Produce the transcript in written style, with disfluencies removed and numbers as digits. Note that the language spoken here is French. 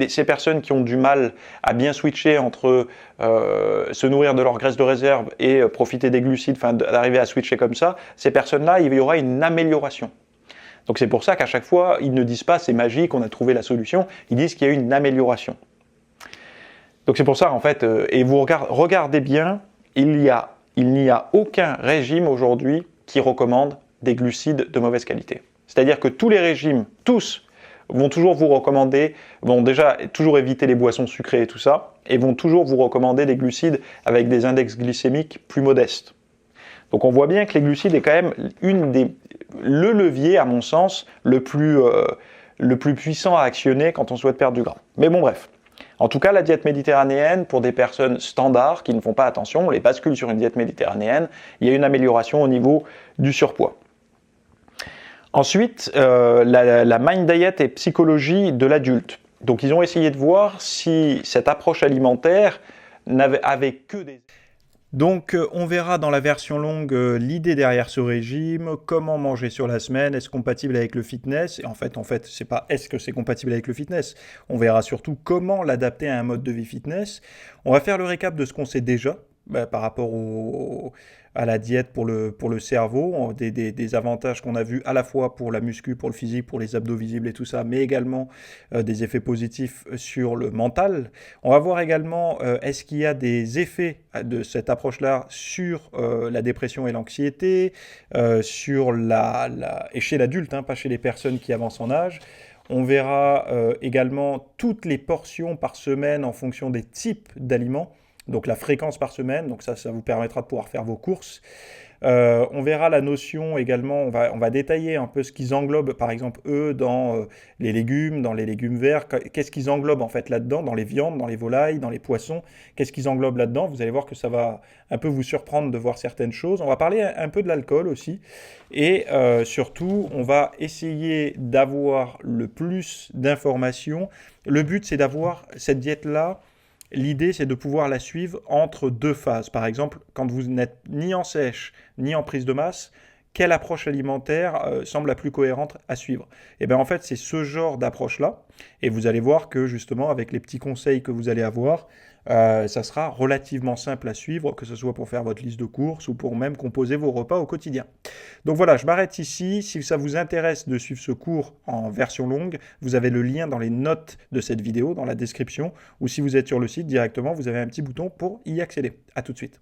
Ces personnes qui ont du mal à bien switcher entre se nourrir de leur graisse de réserve et profiter des glucides, enfin d'arriver à switcher comme ça, ces personnes-là, il y aura une amélioration. Donc c'est pour ça qu'à chaque fois, ils ne disent pas c'est magique, on a trouvé la solution, ils disent qu'il y a une amélioration. Donc c'est pour ça en fait, et vous regardez bien, il n'y a aucun régime aujourd'hui qui recommande des glucides de mauvaise qualité. C'est-à-dire que tous les régimes, tous, vont toujours vous recommander, vont déjà toujours éviter les boissons sucrées et tout ça, et vont toujours vous recommander des glucides avec des index glycémiques plus modestes. Donc on voit bien que les glucides est quand même le levier, à mon sens, le plus puissant à actionner quand on souhaite perdre du gras. Mais bon, bref. En tout cas, la diète méditerranéenne, pour des personnes standards qui ne font pas attention, on les bascule sur une diète méditerranéenne, il y a une amélioration au niveau du surpoids. Ensuite, la Mind Diet et psychologie de l'adulte. Donc ils ont essayé de voir si cette approche alimentaire avait que des... Donc, on verra dans la version longue l'idée derrière ce régime, comment manger sur la semaine, est-ce compatible avec le fitness. Et en fait, c'est pas est-ce que c'est compatible avec le fitness. On verra surtout comment l'adapter à un mode de vie fitness. On va faire le récap de ce qu'on sait déjà par rapport à la diète pour le cerveau, des avantages qu'on a vus à la fois pour la muscu, pour le physique, pour les abdos visibles et tout ça, mais également des effets positifs sur le mental. On va voir également est-ce qu'il y a des effets de cette approche-là sur la dépression et l'anxiété, et chez l'adulte, pas chez les personnes qui avancent en âge. On verra également toutes les portions par semaine en fonction des types d'aliments. Donc la fréquence par semaine, donc ça vous permettra de pouvoir faire vos courses. On verra la notion également, on va détailler un peu ce qu'ils englobent, par exemple, eux, dans les légumes verts. Qu'est-ce qu'ils englobent en fait là-dedans, dans les viandes, dans les volailles, dans les poissons. Qu'est-ce qu'ils englobent là-dedans? Vous allez voir que ça va un peu vous surprendre de voir certaines choses. On va parler un peu de l'alcool aussi. Et surtout, on va essayer d'avoir le plus d'informations. Le but, c'est d'avoir cette diète-là. L'idée, c'est de pouvoir la suivre entre deux phases. Par exemple, quand vous n'êtes ni en sèche, ni en prise de masse, quelle approche alimentaire semble la plus cohérente à suivre? Et bien en fait, c'est ce genre d'approche-là. Et vous allez voir que justement, avec les petits conseils que vous allez avoir, ça sera relativement simple à suivre, que ce soit pour faire votre liste de courses ou pour même composer vos repas au quotidien. Donc voilà, je m'arrête ici. Si ça vous intéresse de suivre ce cours en version longue, vous avez le lien dans les notes de cette vidéo, dans la description, ou si vous êtes sur le site directement, vous avez un petit bouton pour y accéder. À tout de suite.